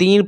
3